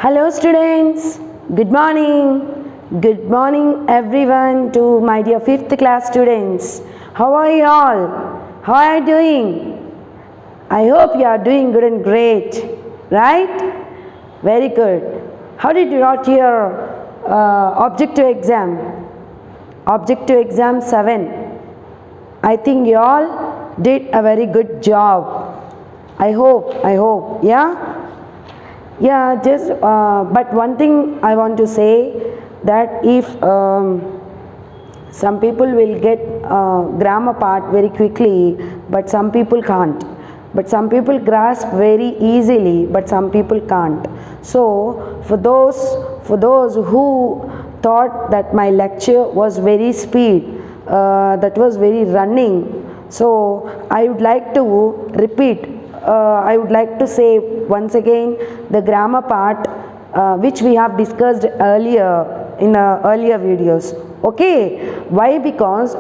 Hello students, good morning. Good morning everyone to my dear 5th class students. How are you all? How are you doing? I hope you are doing good and great, right? Very good. How did you write your objective exam? Objective exam 7. I think you all did a very good job. I hope, yeah? Yeah, but one thing I want to say that if some people will get grammar part very quickly, but some people can't. But some people grasp very easily, but some people can't. So for those who thought that my lecture was very speed, that was very running, so I would like to repeat. I would like to say once again the grammar part which we have discussed earlier in earlier videos. Okay, why? Because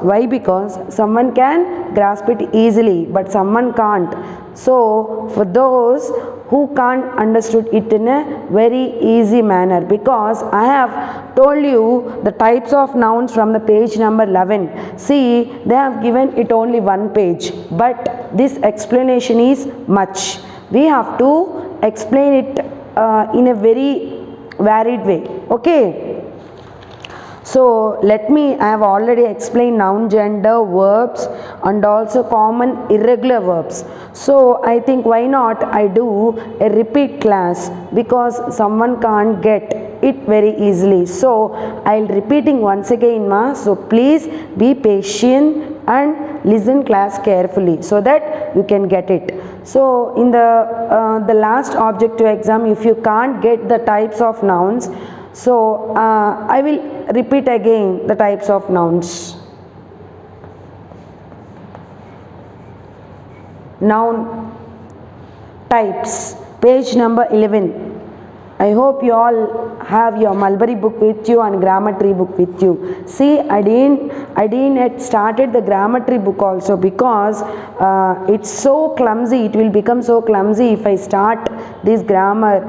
someone can grasp it easily but someone can't. So for those who can't understood it in a very easy manner, because I have told you the types of nouns from the page number 11. See, they have given it only one page, but this explanation is much. We have to explain it in a very varied way. Okay. So I have already explained noun, gender, verbs and also common irregular verbs. So I think why not I do a repeat class, because someone can't get it very easily. So I'll repeating once again ma. So please be patient and listen class carefully so that you can get it. So in the last objective exam, if you can't get the types of nouns, so I will repeat again the types of nouns. Noun types, page number 11. I hope you all have your Mulberry book with you and grammar tree book with you. See, I didn't yet started the grammar tree book also, because it's so clumsy. It will become so clumsy if I start this grammar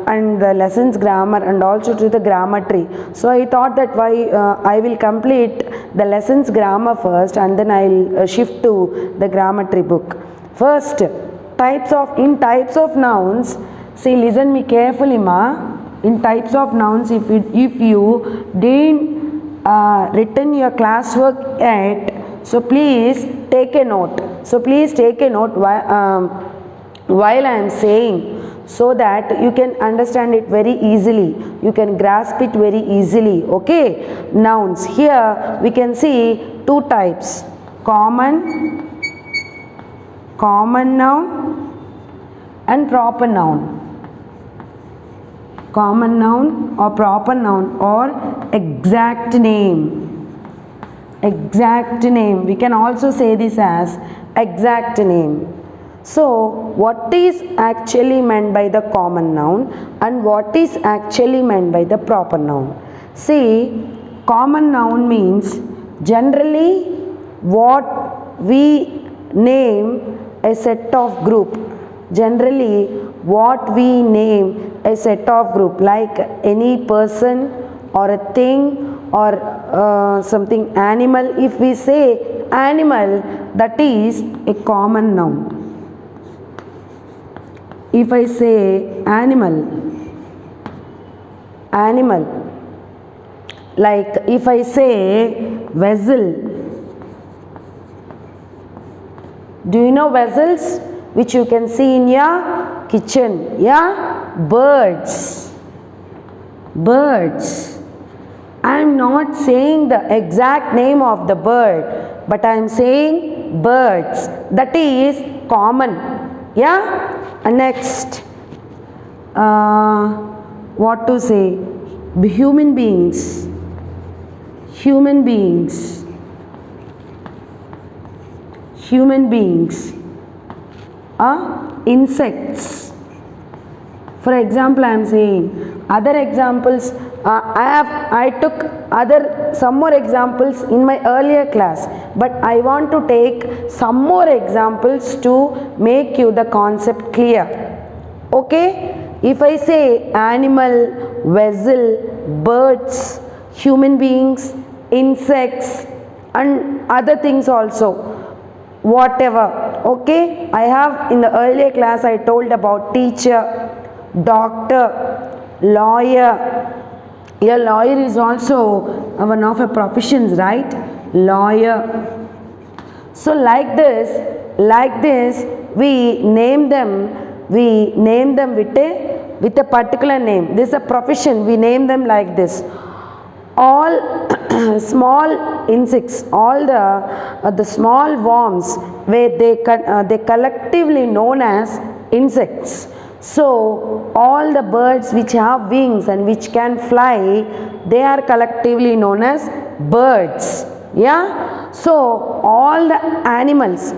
and the lessons grammar and also to the grammar tree. So I thought that I will complete the lessons grammar first and then I'll shift to the grammar tree book. First, types of nouns. See, listen me carefully ma. In types of nouns, if you didn't written your classwork yet, so please take a note. While I am saying, so that you can understand it very easily. You can grasp it very easily. Okay. Nouns. Here we can see two types: common noun and proper noun. Common noun or proper noun or exact name. Exact name. We can also say this as exact name. So what is actually meant by the common noun and what is actually meant by the proper noun? See, common noun means generally what we name a set of group. Generally what we name a set of group, like any person or a thing or something animal. If we say animal, that is a common noun. If I say animal, like if I say vessel, do you know vessels which you can see in your kitchen? Yeah, birds. I am not saying the exact name of the bird, but I am saying birds. That is common. Yeah. And next, what to say? Human beings. Insects. For example, I am saying other examples. I took some more examples in my earlier class, but I want to take some more examples to make you the concept clear. Okay? If I say animal, vessel, birds, human beings, insects and other things also, whatever. Okay, I have in the earlier class I told about teacher, doctor, lawyer. A lawyer is also one of a professions, right? Lawyer. So like this we name them with a particular name. This is a profession, we name them like this. All small insects, all the small worms, where they collectively known as insects. So all the birds which have wings and which can fly, they are collectively known as birds. Yeah. So all the animals,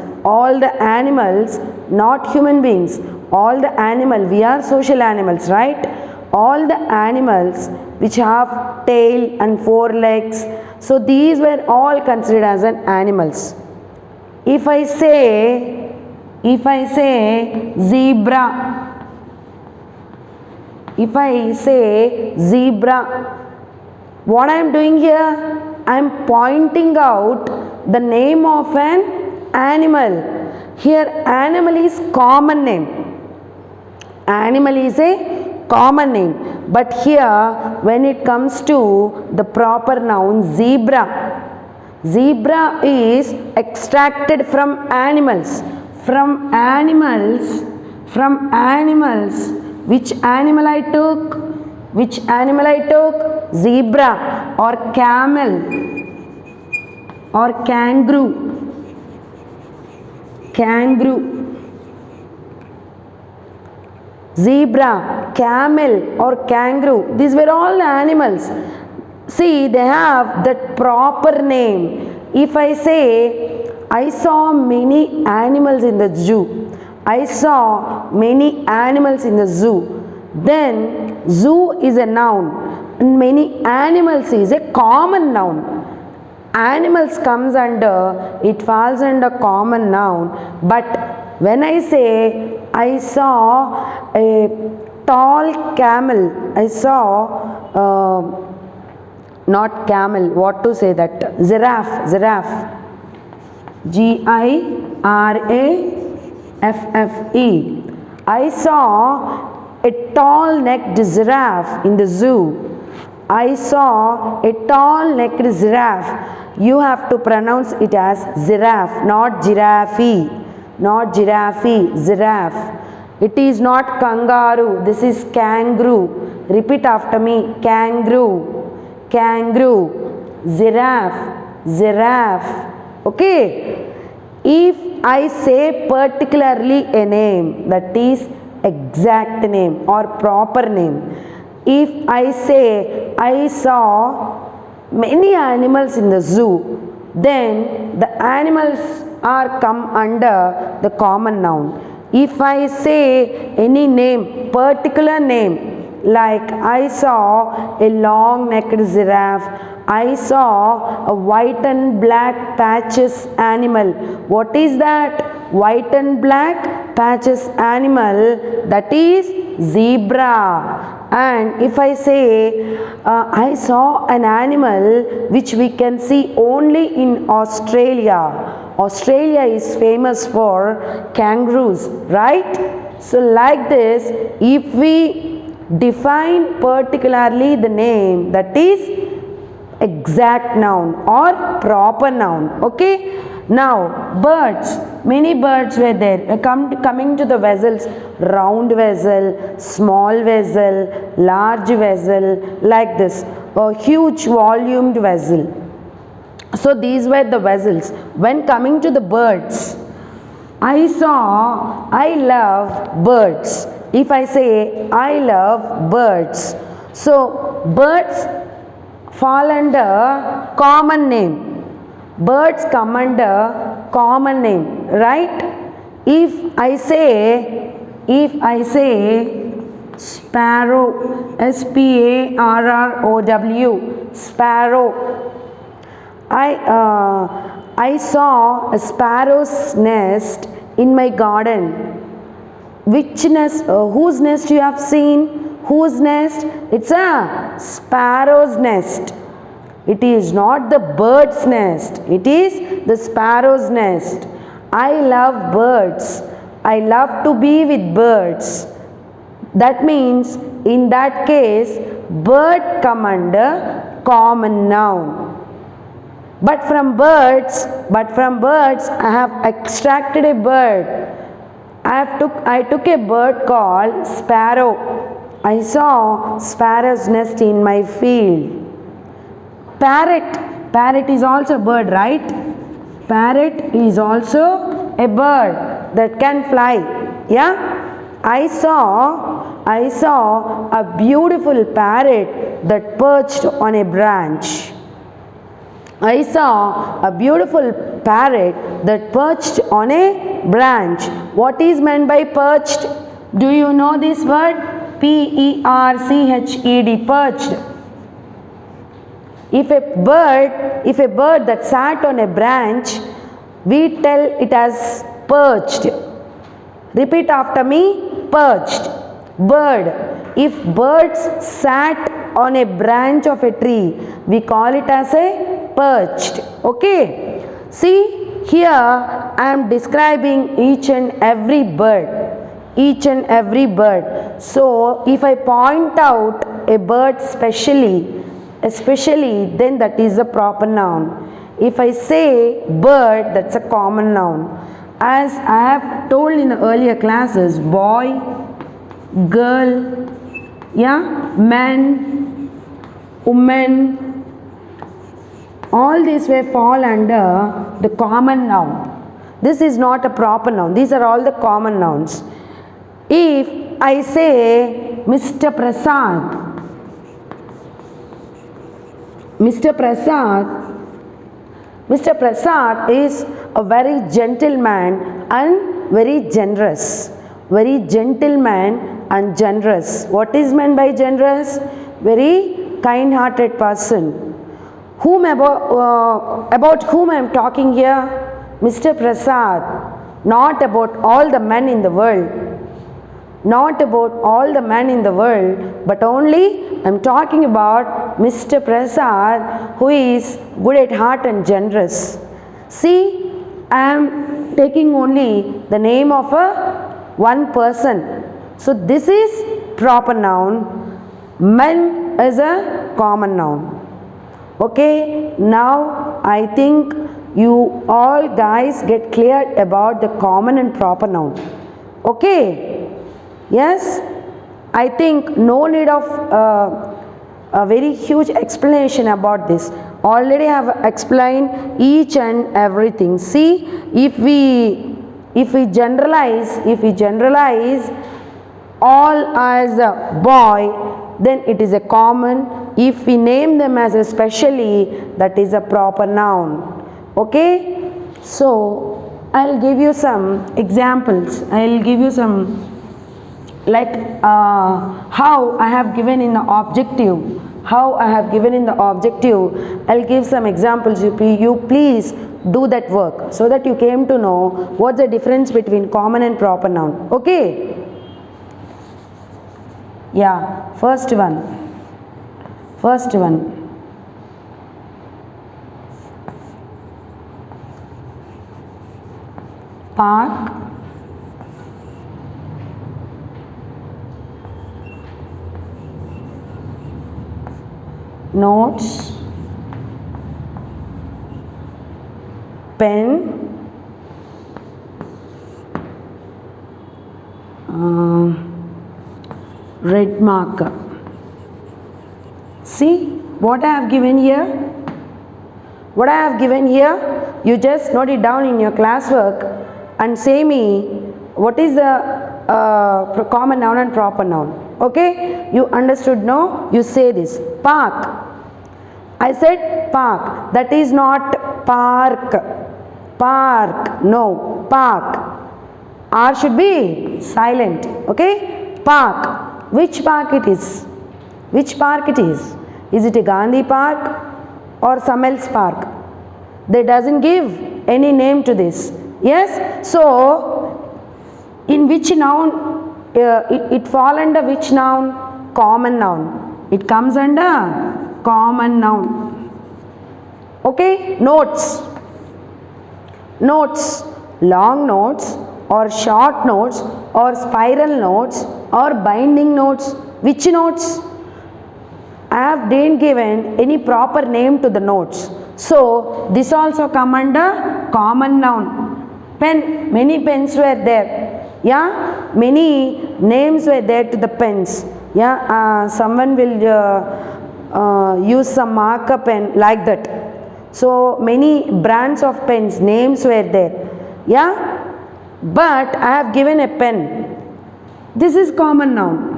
not human beings, all the animal, we are social animals, right? All the animals which have tail and four legs, so these were all considered as an animals. If I say zebra, what I am doing here, I am pointing out the name of an animal. Here animal is common name. Animal is a common name, but here when it comes to the proper noun zebra is extracted from animals. Which animal I took? Zebra or camel or kangaroo. Zebra, camel or kangaroo, these were all animals. See, they have that proper name. If I say I saw many animals in the zoo, then zoo is a noun and many animals is a common noun. Animals comes under, it falls under common noun. But when I say I saw a tall camel, not camel, what to say that? Giraffe. Giraffe. I saw a tall necked giraffe in the zoo. You have to pronounce it as giraffe, not giraffe. Giraffe. It is not kangaroo, this is kangaroo. Repeat after me, kangaroo. Giraffe. Okay. If I say particularly a name, that is exact name or proper name. If I say I saw many animals in the zoo, then the animals are come under the common noun. If I say any name, particular name, like I saw a long necked giraffe, I saw a white and black patches animal. What is that? White and black patches animal, that is zebra. And if I say I saw an animal which we can see only in Australia. Australia is famous for kangaroos, right? So like this, if we define particularly the name, that is exact noun or proper noun. Okay. Now birds, many birds were there. Coming to the vessels, round vessel, small vessel, large vessel, like this, a huge volumed vessel. So these were the vessels. When coming to the birds, I love birds. If I say I love birds, so birds fall under common name. Birds come under common name, right? If I say sparrow, sparrow, sparrow, I saw a sparrow's nest in my garden. Which nest, whose nest you have seen? Whose nest? It's a sparrow's nest. It is not the bird's nest. It is the sparrow's nest. I love birds. I love to be with birds. That means in that case, bird come under common noun. But from birds, I have extracted a bird. I took a bird called sparrow. I saw sparrow's nest in my field. Parrot is also a bird, right? Parrot is also a bird that can fly. Yeah? I saw a beautiful parrot that perched on a branch. I saw a beautiful parrot that perched on a branch. What is meant by perched? Do you know this word? P-E-R-C-H-E-D, perched. If a bird that sat on a branch, we tell it as perched. Repeat after me, perched. Bird. If birds sat on a branch of a tree, we call it as a perched. Okay. See, here I am describing each and every bird. Each and every bird. So, if I point out a bird especially, then that is a proper noun. If I say bird, that's a common noun. As I have told in the earlier classes, boy, girl, yeah, man, woman, all these will fall under the common noun. This is not a proper noun. These are all the common nouns. If I say Mr. Prasad, Mr. Prasad is a very gentleman and very generous. Very gentleman and generous. What is meant by generous? Very kind-hearted person. About whom I am talking here? Mr. Prasad. Not about all the men in the world. Not about all the men in the world, but only I am talking about Mr. Prasad, who is good at heart and generous. See, I am taking only the name of one person. So this is proper noun. Men is a common noun. Okay, now I think you all guys get clear about the common and proper noun. Okay. Yes, I think no need of a very huge explanation about this. Already I have explained each and everything. See, if we generalize all as a boy, then it is a common. If we name them as a specially, that is a proper noun. Okay, so I'll give you some examples. I'll give you some, like how I have given in the objective. I'll give some examples. You please do that work so that you came to know what's the difference between common and proper noun. Okay. Yeah, first one. Park. Notes, pen, red marker. See what I have given here? You just note it down in your classwork and say me what is the common noun and proper noun. Okay, you understood? No, you say this. Park. I said park. That is not park. No, park. R should be silent. Okay, park. Which park it is? Is it a Gandhi Park or some else park? They doesn't give any name to this. Yes, so in which noun it fall under which noun? Common noun. It comes under common noun. Okay, notes. Notes, long notes or short notes or spiral notes or binding notes. Which notes? I have didn't given any proper name to the notes. So this also come under common noun. Pen, many pens were there. Yeah, many names were there to the pens. Yeah, someone will use some marker pen like that. So many brands of pens, names were there. Yeah, but I have given a pen. This is common noun.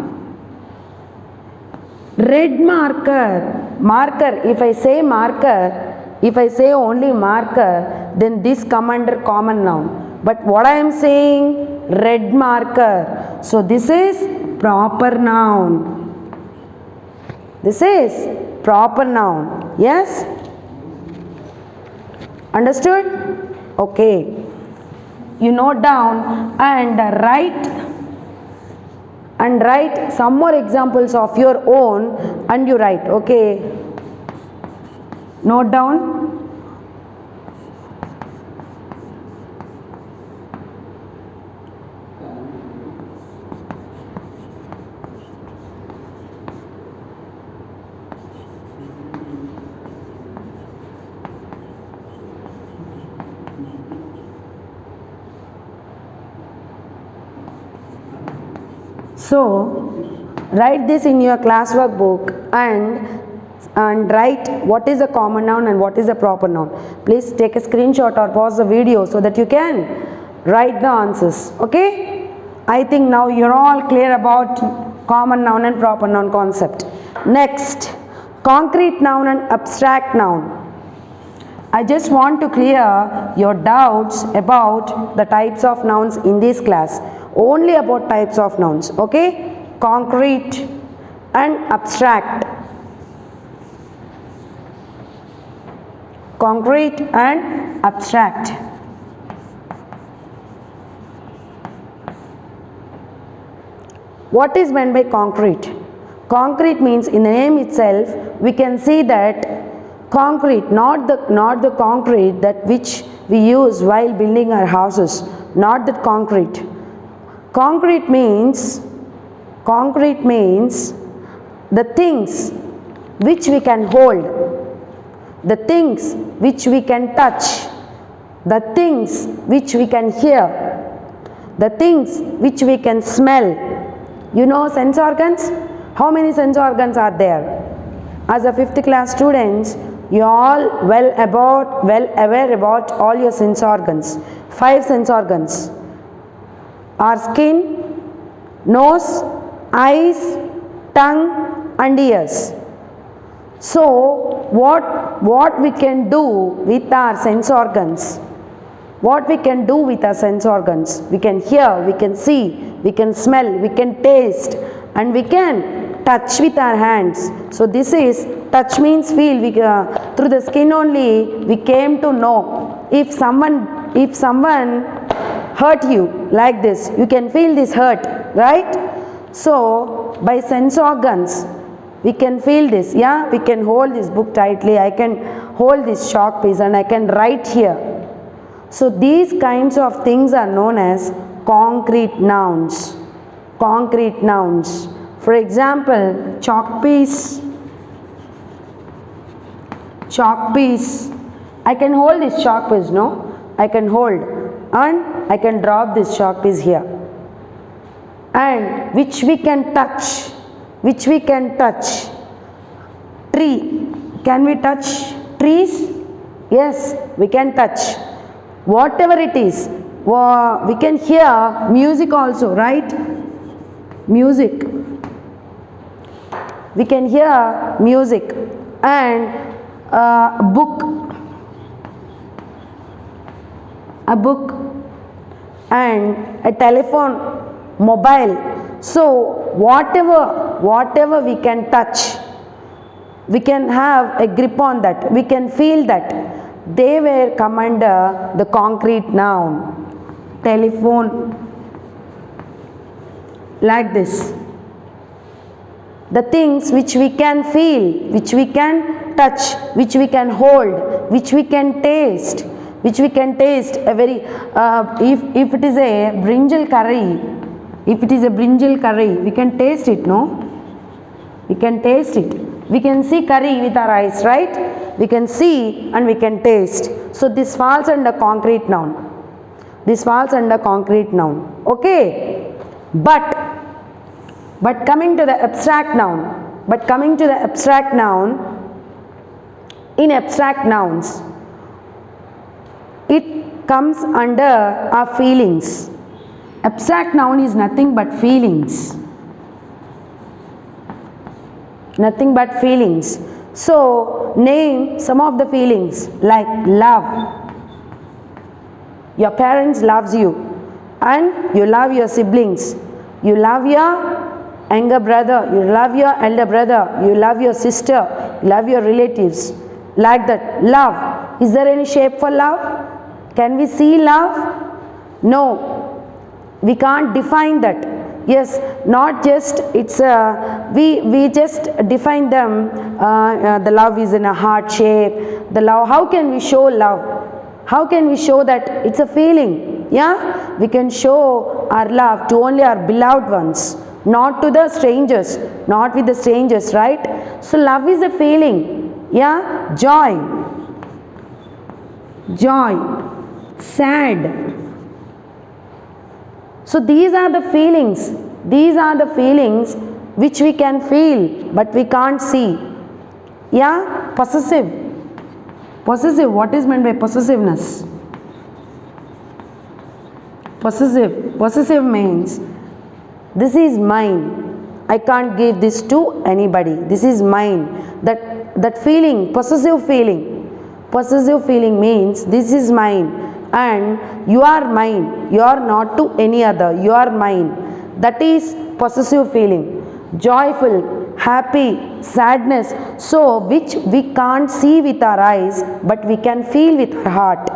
Red marker, marker, if I say marker, if I say only marker, then this come under common noun. But what I am saying, red marker. So this is proper noun. This is proper noun. Yes? Understood? Okay. You note down and write some more examples of your own and you write. Okay. Note down. So, write this in your classwork book and write what is a common noun and what is a proper noun. Please take a screenshot or pause the video so that you can write the answers. Okay? I think now you're all clear about common noun and proper noun concept. Next, concrete noun and abstract noun. I just want to clear your doubts about the types of nouns in this class. Only about types of nouns. Okay? Concrete and abstract. Concrete and abstract. What is meant by concrete? Concrete means in the name itself we can see that concrete, not the concrete that which we use while building our houses, not that concrete. Concrete means the things which we can hold, the things which we can touch, the things which we can hear, the things which we can smell. You know sense organs? How many sense organs are there? As a 5th class students, you all well aware about all your sense organs. 5 sense organs are skin, nose, eyes, tongue and ears. So what we can do with our sense organs? What we can do with our sense organs? We can hear, we can see, we can smell, we can taste and we can touch with our hands. So this is, touch means feel. Through the skin only we came to know. If someone hurt you like this, you can feel this hurt, right? So by sense organs we can feel this. Yeah, we can hold this book tightly. I can hold this chalk piece and I can write here. So these kinds of things are known as concrete nouns. Concrete nouns. For example, chalk piece. Chalk piece. I can hold this chalk piece, no? I can hold and I can drop this chalk piece here. And which we can touch. Which we can touch. Tree. Can we touch trees? Yes, we can touch. Whatever it is. We can hear music also, right? Music. We can hear music. And a book. A book. And a telephone, mobile. So whatever we can touch, we can have a grip on that, we can feel that. They were come under the concrete noun. Telephone, like this. The things which we can feel, which we can touch, which we can hold, which we can taste, a very if it is a brinjal curry, we can taste it, no? We can taste it. We can see curry with our eyes, right? We can see and we can taste. So this falls under concrete noun. Okay? But coming to the abstract noun, in abstract nouns, it comes under our feelings. Abstract noun is nothing but feelings. So name some of the feelings, like love. Your parents loves you, and you love your siblings. You love your younger brother, you love your elder brother, you love your sister, you love your relatives. Like that, love. Is there any shape for love? Can we see love? No, we can't define that. Yes, not just it's we just define them. The love is in a heart shape. The love. How can we show love? How can we show that it's a feeling? Yeah, we can show our love to only our beloved ones, not to the strangers, not with the strangers, right? So love is a feeling. Yeah, joy, sad. So these are the feelings which we can feel but we can't see. Yeah, possessive, what is meant by possessiveness? Possessive means this is mine, I can't give this to anybody, this is mine. That feeling, possessive feeling means this is mine and you are mine, you are not to any other, you are mine. That is possessive feeling. Joyful, happy, sadness, so which we can't see with our eyes but we can feel with our heart.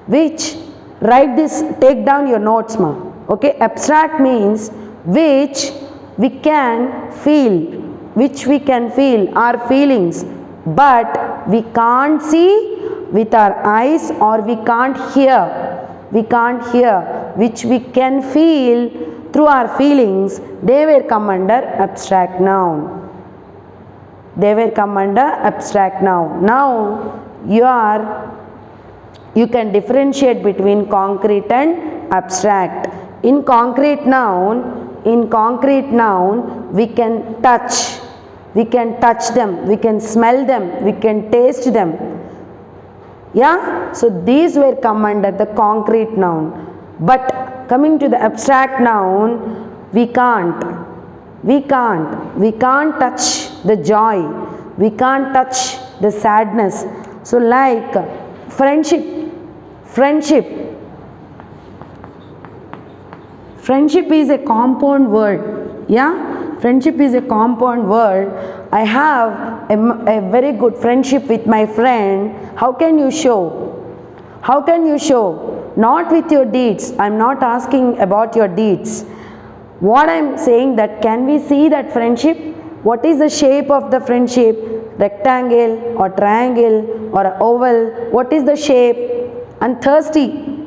Which, write this, take down your notes, ma. Okay, abstract means which we can feel, our feelings, but we can't see with our eyes, or we can't hear, which we can feel through our feelings. They will come under abstract noun. Now you can differentiate between concrete and abstract. In concrete noun we can touch them, we can smell them, we can taste them. Yeah, so these will come under the concrete noun. But coming to the abstract noun, we can't touch the joy, we can't touch the sadness. So like friendship is a compound word. Yeah, friendship is a compound word. I have a very good friendship with my friend. How can you show? Not with your deeds. I am not asking about your deeds. What I am saying, that can we see that friendship? What is the shape of the friendship? Rectangle or triangle or oval? What is the shape? And thirsty.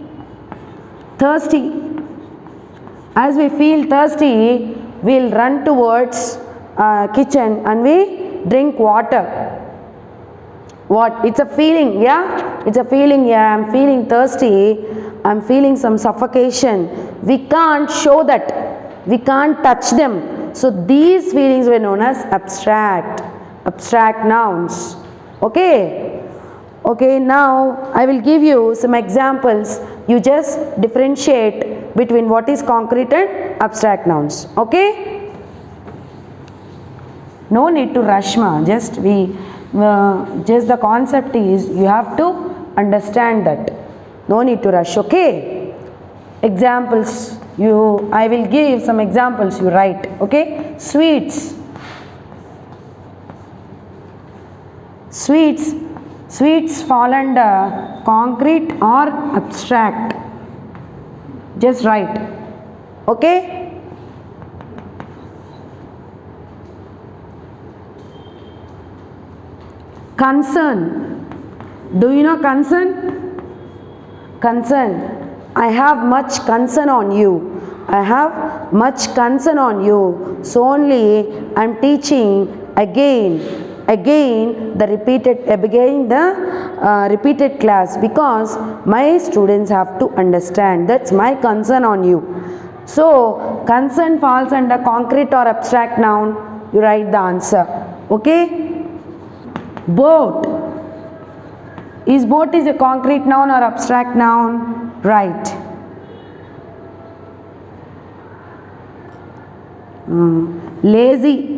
As we feel thirsty, we will run towards kitchen and we drink water. What? It's a feeling, yeah? It's a feeling, yeah, I'm feeling thirsty, I'm feeling some suffocation. We can't show that, we can't touch them. So these feelings were known as abstract nouns. Okay, now I will give you some examples. You just differentiate between what is concrete and abstract nouns. Okay, no need to rush, ma. Just the concept is you have to understand that. No need to rush. Okay, examples. I will give some examples, you write. Okay, sweets fall under concrete or abstract. Just write. Okay, Concern. Do you know concern? Concern. I have much concern on you. I have much concern on you. So only I am teaching again the repeated class, because my students have to understand. That's my concern on you. So concern falls under concrete or abstract noun. You write the answer. Okay? Boat. Is boat is a concrete noun or abstract noun? Right. Lazy.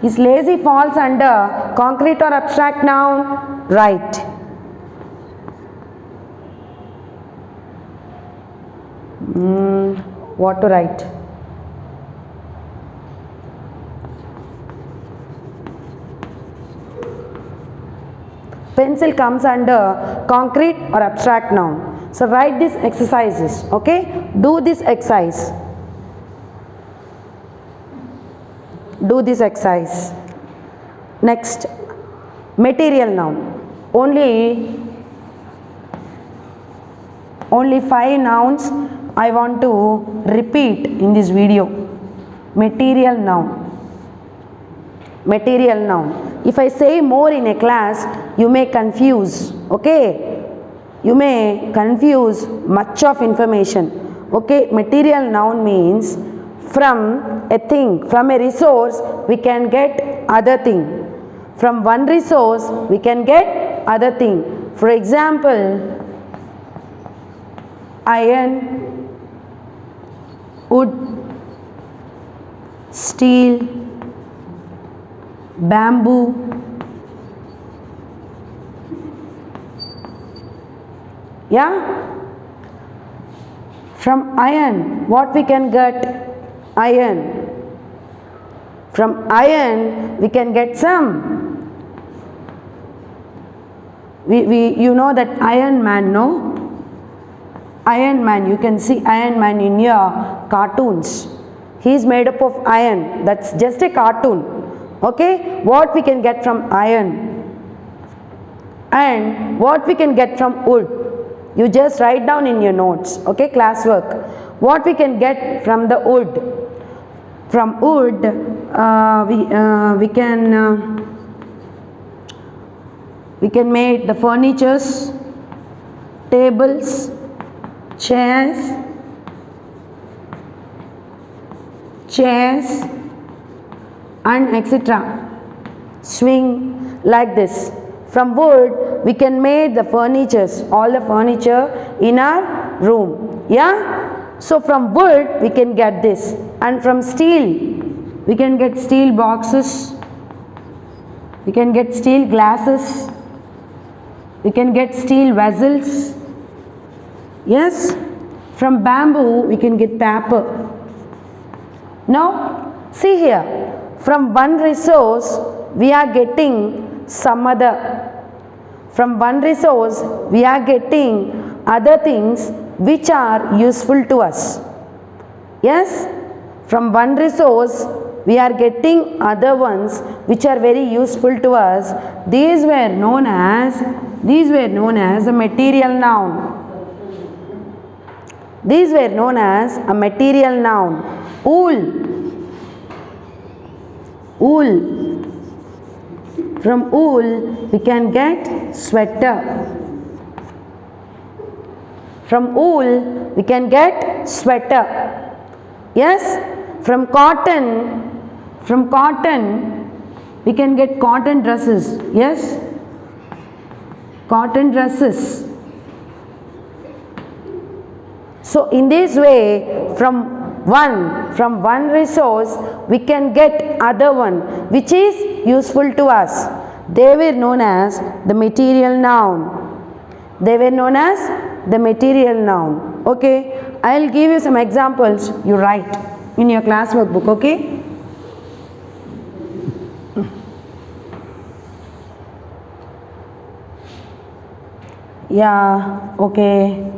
Is lazy falls under concrete or abstract noun? Right. What to write? Pencil comes under concrete or abstract noun. So write these exercises. Okay? Do this exercise. Do this exercise. Next, material noun. Only 5 nouns I want to repeat in this video. Material noun. Material noun. If I say more in a class, you may confuse. Okay? You may confuse much of information. Okay? Material noun means from a thing, from a resource, we can get other thing. From one resource, we can get other thing. For example, iron, wood, steel, bamboo, yeah. From iron, what we can get? Iron. From iron, we can get some. You know that Iron Man, no? Iron Man, you can see Iron Man in your cartoons. He is made up of iron. That's just a cartoon. Okay? What we can get from iron and what we can get from wood. You just write down in your notes. Okay? Classwork. What we can get from the wood. From wood, we can make the furnitures, tables, chairs, and etc. Swing, like this. From wood, we can make the furnitures, all the furniture in our room. Yeah? So from wood, we can get this. And from steel, we can get steel boxes, we can get steel glasses, we can get steel vessels. Yes? From bamboo, we can get paper. Now, see here. From one resource, we are getting some other. From one resource, we are getting other things which are useful to us. Yes? From one resource, we are getting other ones which are very useful to us. These were known as a material noun. These were known as a material noun. Wool. Wool. From wool, we can get sweater. From wool, we can get sweater. Yes? From cotton, we can get cotton dresses. Yes? Cotton dresses. So in this way, from one resource, we can get other one which is useful to us. They were known as the material noun. They were known as the material noun. Okay? I will give you some examples. You write in your class workbook. Okay? Yeah. Okay.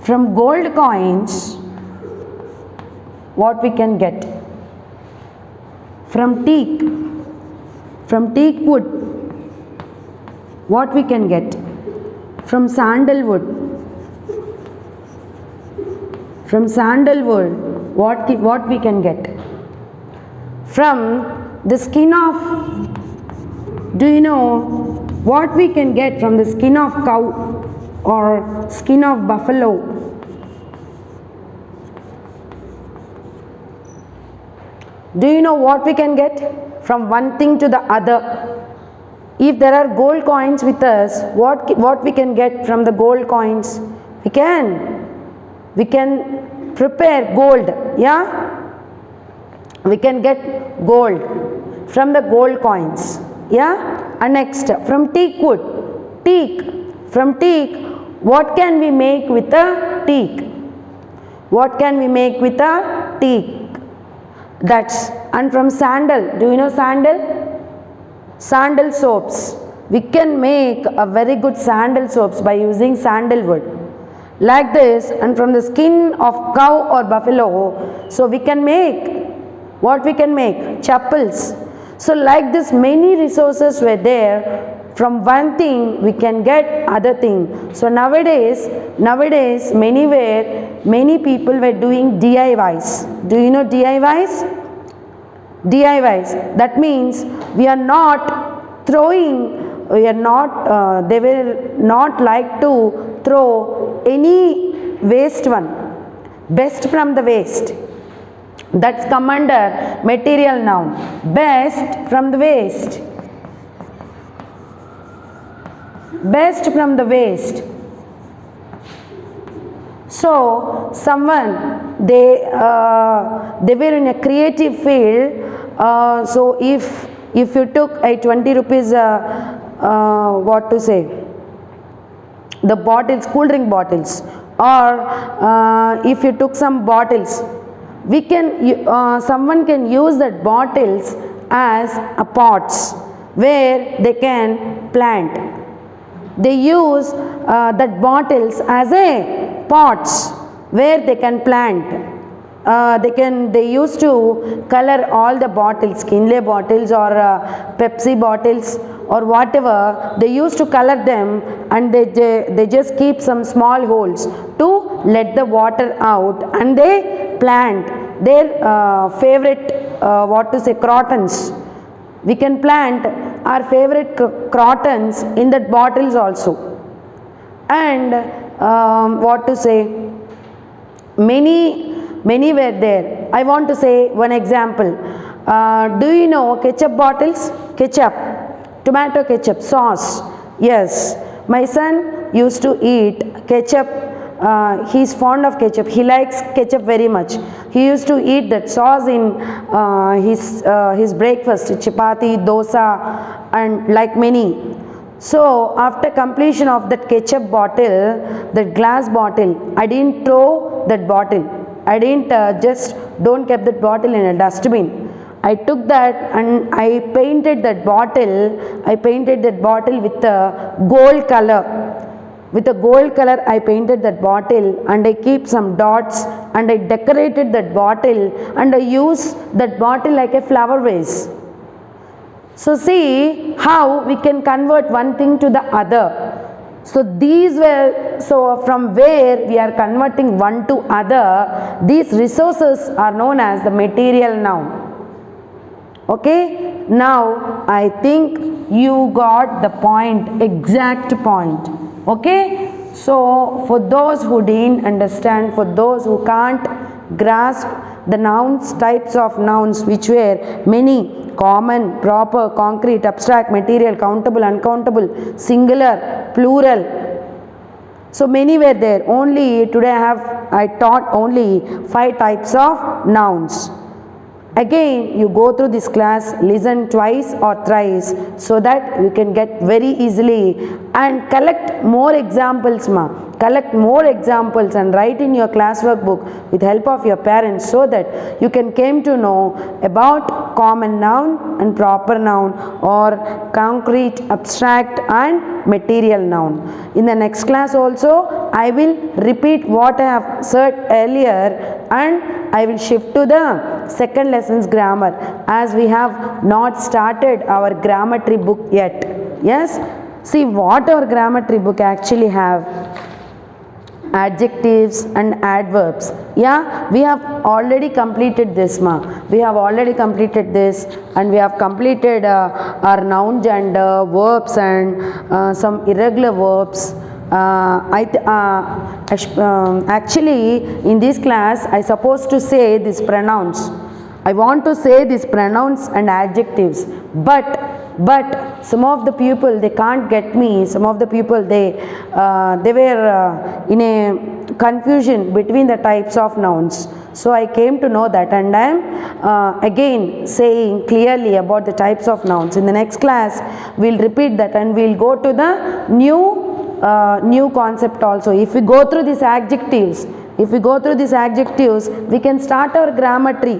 From gold coins, what we can get? From teak wood, what we can get? From sandalwood, what we can get? From the skin of, do you know what we can get from the skin of cow or skin of buffalo? Do you know what we can get from one thing to the other? If there are gold coins with us, what we can get from the gold coins? We can prepare gold, yeah? We can get gold from the gold coins, yeah? And next, from teak wood, from teak, what can we make with a teak? What can we make with a teak? That's, and from sandal, do you know sandal? Sandal soaps. We can make a very good sandal soaps by using sandalwood. Like this, and from the skin of cow or buffalo, so we can make, what we can make? Chappals. So like this, many resources were there. From one thing we can get other thing. So nowadays many people were doing DIYs. Do you know DIYs? DIYs, that means we are not throwing, they will not like to throw any waste one, best from the waste. That's come under material noun. Best from the waste. Best from the waste. So someone, they were in a creative field. So if you took a 20 rupees what to say, the bottles, cool drink bottles, or if you took some bottles, we can someone can use that bottles as a pots where they can plant. They use that bottles as a pots where they can plant. They used to color all the bottles, Kinley bottles or Pepsi bottles or whatever. They used to color them, and they just keep some small holes to let the water out, and they plant their favorite crotons. We can plant our favorite crotons in that bottles also. And many were there. I want to say one example. Do you know ketchup bottles? Ketchup, tomato ketchup, sauce. Yes, my son used to eat ketchup. He's fond of ketchup. He likes ketchup very much. He used to eat that sauce in his breakfast, chapati, dosa, and like many. So after completion of that ketchup bottle, that glass bottle, I didn't throw that bottle. I didn't don't keep that bottle in a dustbin. I took that and I painted that bottle. I painted that bottle with a gold color. With a gold color, I painted that bottle, and I keep some dots, and I decorated that bottle, and I use that bottle like a flower vase. So see how we can convert one thing to the other. So from where we are converting one to other, these resources are known as the material noun. Okay, now I think you got the point, exact point. Okay, so for those who didn't understand, for those who can't grasp the nouns, types of nouns, which were many: common, proper, concrete, abstract, material, countable, uncountable, singular, plural. So many were there. Only today I taught only 5 types of nouns. Again, you go through this class, listen twice or thrice, so that you can get very easily, and collect more examples, collect more examples and write in your classwork book with help of your parents, so that you can came to know about common noun and proper noun, or concrete, abstract and material noun. In the next class also I will repeat what I have said earlier, and I will shift to the second lessons grammar, as we have not started our grammatry book yet. Yes, see what our grammatry book actually have: adjectives and adverbs. Yeah, we have already completed this, ma. We have already completed this, and we have completed our noun gender, verbs and some irregular verbs. Actually in this class I supposed to say these pronouns. I want to say these pronouns and adjectives, but some of the people they can't get me. Some of the people they were in a confusion between the types of nouns. So I came to know that, and I am again saying clearly about the types of nouns. In the next class we'll repeat that, and we'll go to the new concept also. If we go through these adjectives, we can start our grammatry.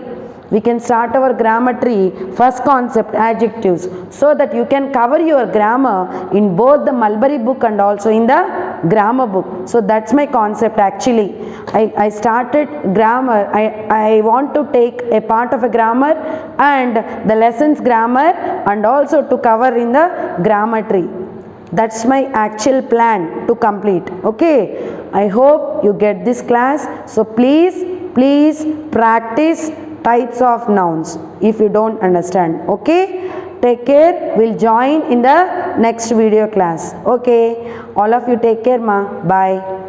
We can start our grammatry first concept, adjectives, so that you can cover your grammar in both the Mulberry book and also in the grammar book. So that's my concept actually. I started grammar. I want to take a part of a grammar and the lessons grammar, and also to cover in the grammatry. That's my actual plan to complete. Okay, I hope you get this class. So please practice types of nouns if you don't understand. Okay, take care. We'll join in the next video class. Okay, all of you take care, ma. Bye.